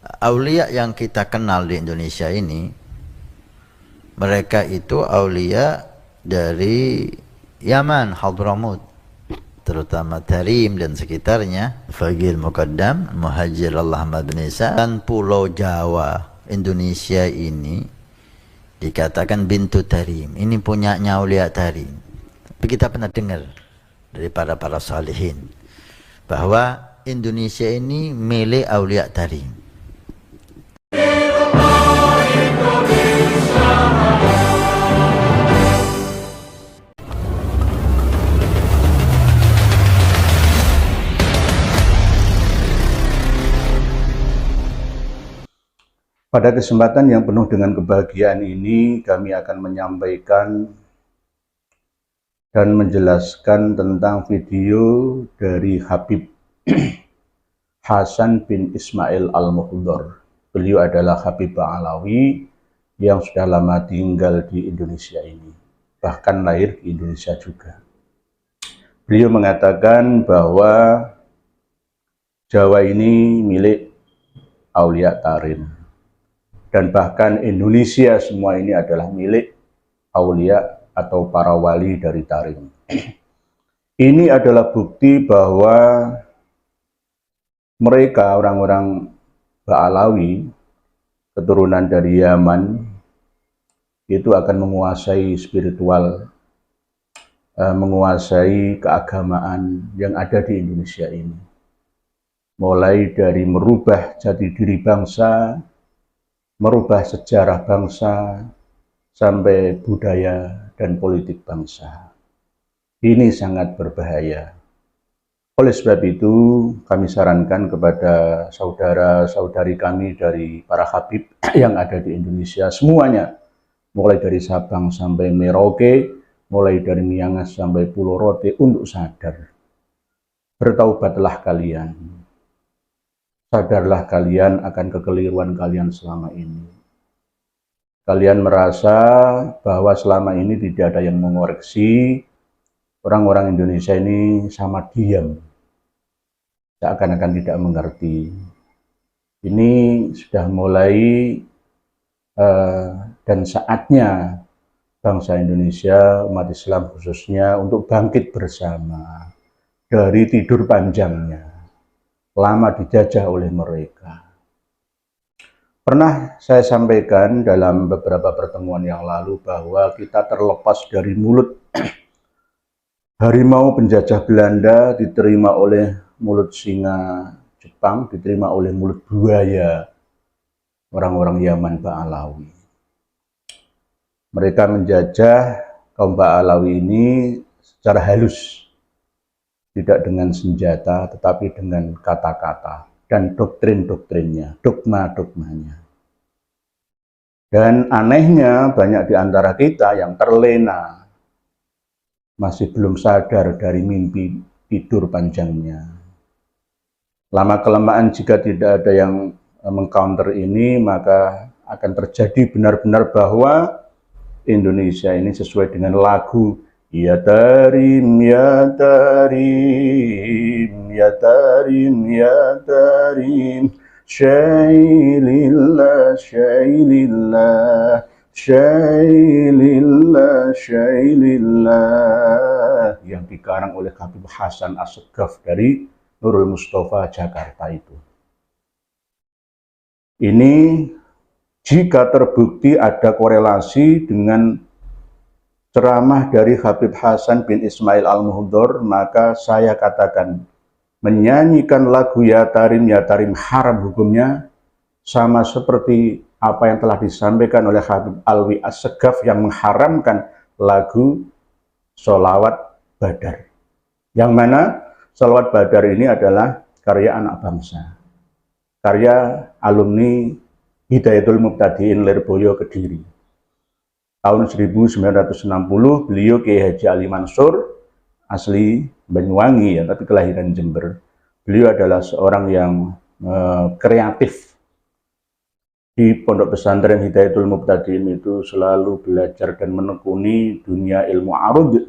Aulia yang kita kenal di Indonesia ini, mereka itu aulia dari Yaman, Hadramut, terutama Tarim dan sekitarnya, Fagil Muqaddam, Muhajir Allah Ahmad bin Isa, dan Pulau Jawa Indonesia ini dikatakan bintu Tarim. Ini punyanya aulia Tarim. Tapi kita pernah dengar dari para salihin bahwa Indonesia ini milik aulia Tarim. Pada kesempatan yang penuh dengan kebahagiaan ini, kami akan menyampaikan dan menjelaskan tentang video dari Habib Hasan bin Ismail Al-Muhdhar. Beliau adalah Habib Ba'alawi yang sudah lama tinggal di Indonesia ini, bahkan lahir di Indonesia juga. Beliau mengatakan bahwa Jawa ini milik Aulia Tarim, dan bahkan Indonesia semua ini adalah milik aulia atau para wali dari Tarim. Ini adalah bukti bahwa mereka, orang-orang Ba'alawi, keturunan dari Yaman, itu akan menguasai spiritual, menguasai keagamaan yang ada di Indonesia ini. Mulai dari merubah jati diri bangsa, merubah sejarah bangsa, sampai budaya dan politik bangsa. Ini sangat berbahaya. Oleh sebab itu, kami sarankan kepada saudara-saudari kami dari para habib yang ada di Indonesia semuanya, mulai dari Sabang sampai Merauke, mulai dari Miangas sampai Pulau Rote, untuk sadar. Bertaubatlah kalian. Sadarlah kalian akan kekeliruan kalian selama ini. Kalian merasa bahwa selama ini tidak ada yang mengoreksi, orang-orang Indonesia ini sama diam, seakan-akan tidak mengerti. Ini sudah mulai dan saatnya bangsa Indonesia, umat Islam khususnya, untuk bangkit bersama dari tidur panjangnya, lama dijajah oleh mereka. Pernah saya sampaikan dalam beberapa pertemuan yang lalu bahwa kita terlepas dari mulut harimau penjajah Belanda, diterima oleh mulut singa Jepang, diterima oleh mulut buaya orang-orang Yaman Ba'alawi. Mereka menjajah kaum Ba'alawi ini secara halus, tidak dengan senjata, tetapi dengan kata-kata dan doktrin-doktrinnya, dogma-dogmanya. Dan anehnya, banyak di antara kita yang terlena, masih belum sadar dari mimpi tidur panjangnya. Lama-kelamaan jika tidak ada yang mengcounter ini, maka akan terjadi benar-benar bahwa Indonesia ini sesuai dengan lagu Ya Tarim, Ya Tarim, Ya Tarim, Ya Tarim, Syailillah, Syailillah, Syailillah, Syailillah, yang dikarang oleh Habib Hasan Assegaf dari Nurul Mustafa Jakarta itu. Ini jika terbukti ada korelasi dengan ceramah dari Habib Hasan bin Ismail Al-Muhdhar, maka saya katakan menyanyikan lagu Ya Tarim haram hukumnya, sama seperti apa yang telah disampaikan oleh Habib Alwi Assegaf yang mengharamkan lagu Sholawat Badar. Yang mana Sholawat Badar ini adalah karya anak bangsa, karya alumni Hidayatul Mubtadiin Lirboyo Kediri. Tahun 1960 beliau Kiai Haji Ali Mansur, asli Banyuwangi ya, tapi kelahiran Jember. Beliau adalah seorang yang kreatif. Di pondok pesantren Hidayatul Mubtadiin itu selalu belajar dan menekuni dunia ilmu arud,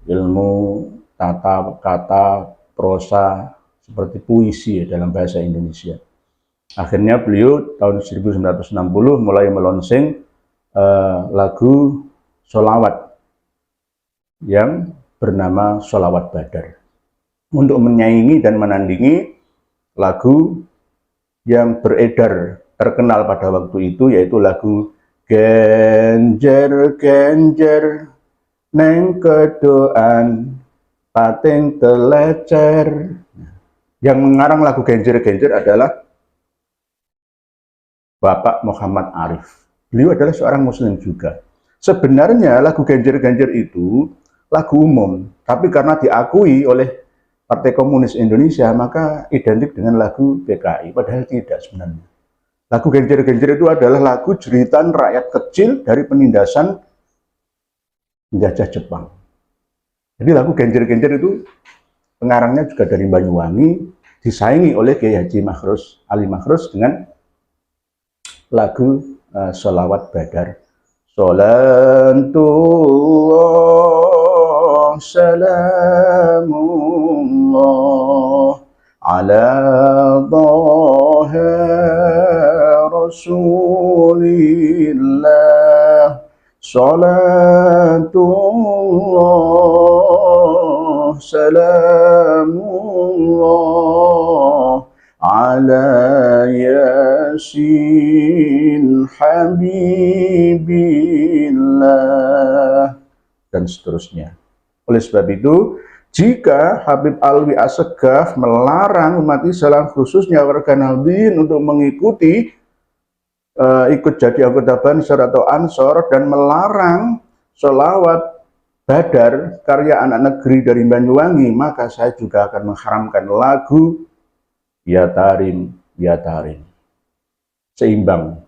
ilmu tata kata, prosa, seperti puisi ya, dalam bahasa Indonesia. Akhirnya beliau tahun 1960 mulai melonsing lagu sholawat yang bernama Sholawat Badar untuk menyaingi dan menandingi lagu yang beredar terkenal pada waktu itu, yaitu lagu Genjer Genjer Neng Kedoan Pating Telecer. Yang mengarang lagu Genjer Genjer adalah Bapak Muhammad Arif. Beliau adalah seorang muslim juga. Sebenarnya lagu Genjer Genjer itu lagu umum, tapi karena diakui oleh Partai Komunis Indonesia, maka identik dengan lagu PKI, padahal tidak sebenarnya. Lagu Genjer Genjer itu adalah lagu jeritan rakyat kecil dari penindasan penjajah Jepang. Jadi lagu Genjer Genjer itu pengarangnya juga dari Banyuwangi, disaingi oleh Kiai Haji Makhrus Ali Makhrus dengan lagu Sholawat Badar. Salatullah salamullah ala dhaha rasulillah. Salatullah salamullah ala yasin habibillah, dan seterusnya. Oleh sebab itu, jika Habib Alwi Assegaf melarang umat Islam khususnya warga Nahdliyin untuk mengikuti ikut jadi anggota Bansar atau Ansor dan melarang sholawat Badar karya anak negeri dari Banyuwangi, maka saya juga akan mengharamkan lagu Ya Tarim, Ya Tarim. Seimbang.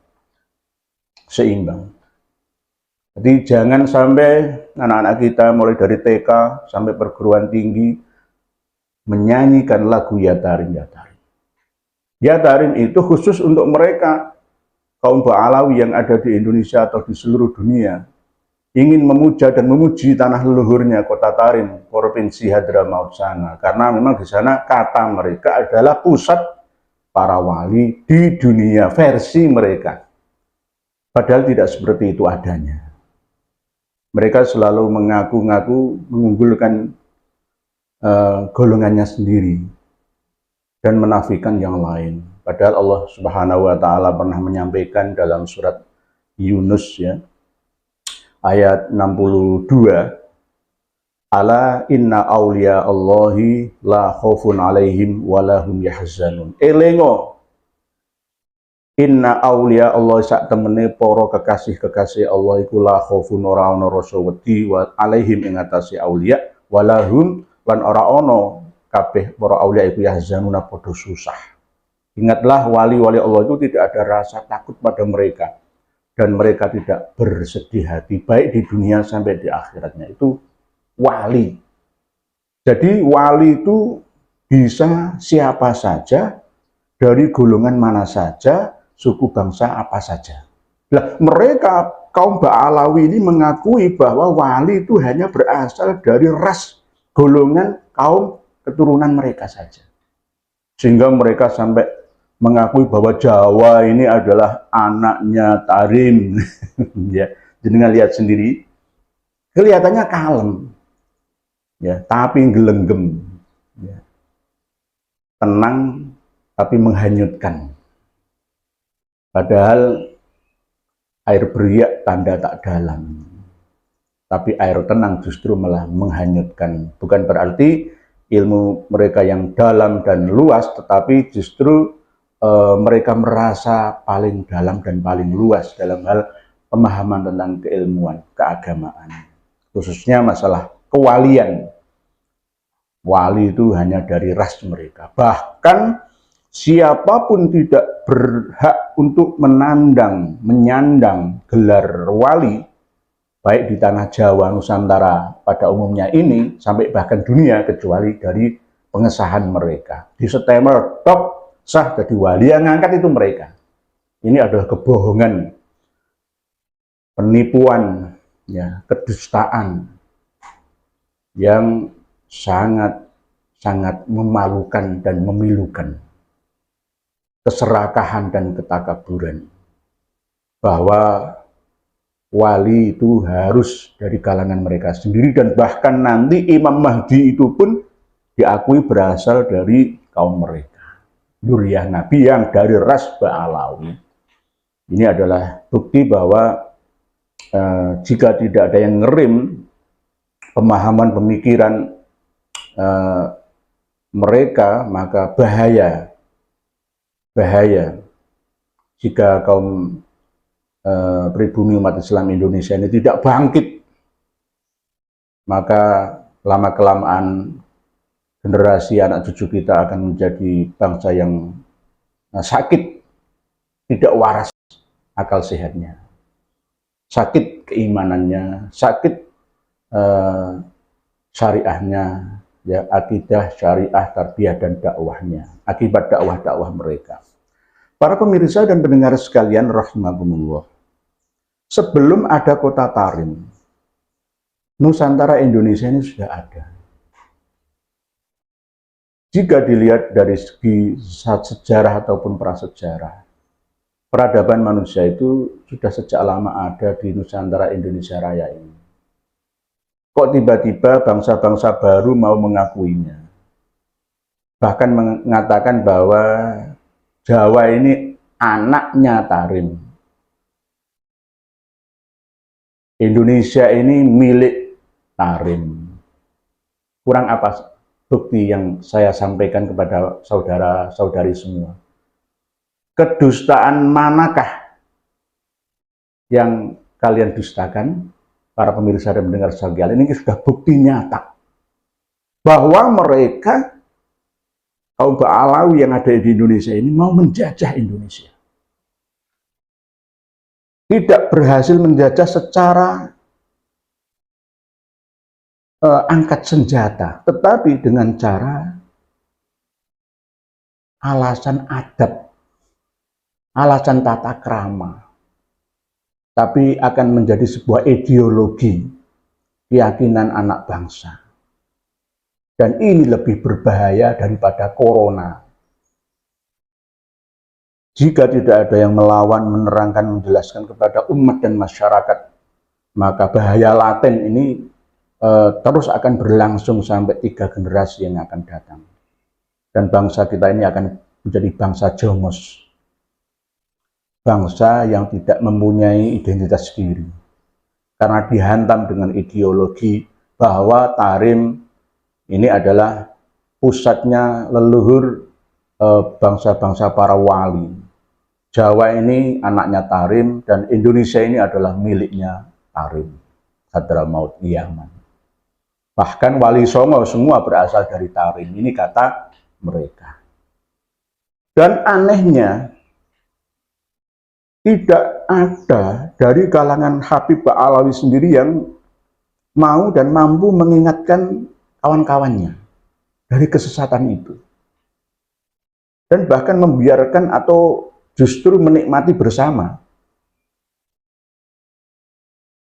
Jadi jangan sampai anak-anak kita mulai dari TK sampai perguruan tinggi menyanyikan lagu Ya Tarim, Ya Tarim. Ya Tarim itu khusus untuk mereka, kaum Ba'alawi yang ada di Indonesia atau di seluruh dunia, ingin memuja dan memuji tanah leluhurnya, kota Tarim, Provinsi Hadramaut sana. Karena memang di sana kata mereka adalah pusat para wali di dunia, versi mereka. Padahal tidak seperti itu adanya. Mereka selalu mengaku-ngaku mengunggulkan golongannya sendiri dan menafikan yang lain. Padahal Allah Subhanahu wa Ta'ala pernah menyampaikan dalam surat Yunus, ya, ayat 62, ala inna awliya Allahi la khaufun alaihim walahum yahzanun. Elengo, inna awliya Allah sak temene para kekasih-kekasih Allah iku la khaufun ora ana rasa wedi wa alaihim ing atase awliya walahum lan ora ana kabeh para awliya iku yahzanuna padha susah. Ingatlah wali-wali Allah itu tidak ada rasa takut pada mereka dan mereka tidak bersedih hati baik di dunia sampai di akhiratnya. Itu wali. Jadi wali itu bisa siapa saja, dari golongan mana saja, suku bangsa apa saja. Nah, mereka kaum Ba'alawi ini mengakui bahwa wali itu hanya berasal dari ras golongan kaum keturunan mereka saja. Sehingga mereka sampai mengakui bahwa Jawa ini adalah anaknya Tarim. Ya, jenengan lihat sendiri, kelihatannya kalem, ya, tapi gelenggem, ya. Tenang tapi menghanyutkan. Padahal air beriak tanda tak dalam, tapi air tenang justru malah menghanyutkan. Bukan berarti ilmu mereka yang dalam dan luas, tetapi justru mereka merasa paling dalam dan paling luas dalam hal pemahaman tentang keilmuan, keagamaan, khususnya masalah kewalian. Wali itu hanya dari ras mereka. Bahkan siapapun tidak berhak untuk menyandang gelar wali, baik di tanah Jawa, Nusantara pada umumnya ini, sampai bahkan dunia, kecuali dari pengesahan mereka. Di setemel top sah jadi wali, yang ngangkat itu mereka. Ini adalah kebohongan, penipuan, ya, kedustaan yang sangat memalukan dan memilukan. keserakahan dan ketakaburan, bahwa wali itu harus dari kalangan mereka sendiri, dan bahkan nanti Imam Mahdi itu pun diakui berasal dari kaum mereka, dzurriyyah Nabi yang dari ras Ba'alawi. Ini adalah bukti bahwa jika tidak ada yang ngerim pemahaman pemikiran mereka, maka bahaya jika kaum pribumi umat Islam Indonesia ini tidak bangkit, maka lama-kelamaan generasi anak cucu kita akan menjadi bangsa yang sakit, tidak waras akal sehatnya, sakit keimanannya, sakit syariahnya, ya, akidah, syariah, tarbiyah, dan dakwahnya, akibat dakwah-dakwah mereka. Para pemirsa dan pendengar sekalian rahimakumullah, sebelum ada kota Tarim, Nusantara Indonesia ini sudah ada. Jika dilihat dari segi sejarah ataupun prasejarah, peradaban manusia itu sudah sejak lama ada di Nusantara Indonesia Raya ini. Kok tiba-tiba bangsa-bangsa baru mau mengakuinya? Bahkan mengatakan bahwa Jawa ini anaknya Tarim. Indonesia ini milik Tarim. Kurang apa bukti yang saya sampaikan kepada saudara-saudari semua? Kedustaan manakah yang kalian dustakan, para pemirsa dan mendengar sekalian? Ini sudah bukti nyata bahwa mereka, kaum Ba'alawi yang ada di Indonesia ini, mau menjajah Indonesia. Tidak berhasil menjajah secara angkat senjata, tetapi dengan cara alasan adat, alasan tata krama, tapi akan menjadi sebuah ideologi keyakinan anak bangsa. Dan ini lebih berbahaya daripada corona. Jika tidak ada yang melawan, menerangkan, menjelaskan kepada umat dan masyarakat, maka bahaya laten ini terus akan berlangsung sampai 3 generasi yang akan datang. Dan bangsa kita ini akan menjadi bangsa jongos. Bangsa yang tidak mempunyai identitas diri. Karena dihantam dengan ideologi bahwa Tarim ini adalah pusatnya leluhur bangsa-bangsa para wali. Jawa ini anaknya Tarim, dan Indonesia ini adalah miliknya Tarim, Hadramaut, Yaman. Bahkan Wali Songo semua berasal dari Tarim, ini kata mereka. Dan anehnya, tidak ada dari kalangan Habib Ba'alawi sendiri yang mau dan mampu mengingatkan kawan-kawannya dari kesesatan itu. Dan bahkan membiarkan atau justru menikmati bersama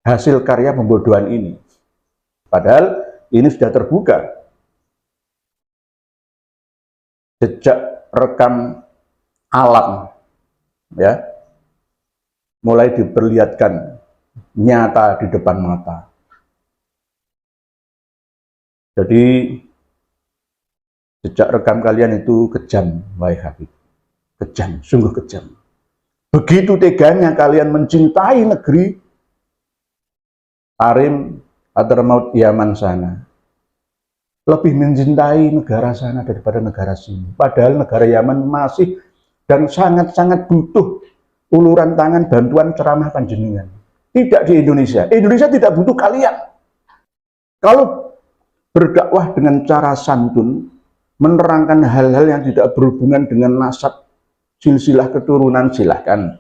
hasil karya pembodohan ini. Padahal ini sudah terbuka. Jejak rekam alam, ya, mulai diperlihatkan nyata di depan mata. Jadi jejak rekam kalian itu kejam, wahai Habib. Kejam, sungguh kejam. Begitu teganya kalian mencintai negeri Tarim, Hadramaut, Yaman sana. Lebih mencintai negara sana daripada negara sini. Padahal negara Yaman masih dan sangat-sangat butuh uluran tangan, bantuan, ceramah panjenengan. Tidak di Indonesia. Indonesia tidak butuh kalian. Kalau berdakwah dengan cara santun, menerangkan hal-hal yang tidak berhubungan dengan nasab, silsilah keturunan, silahkan.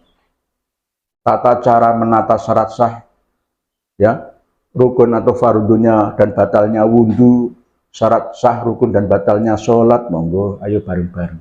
Tata cara menata syarat sah, ya, rukun atau fardunya dan batalnya wudhu, syarat sah, rukun dan batalnya sholat, monggo, ayo bareng-bareng.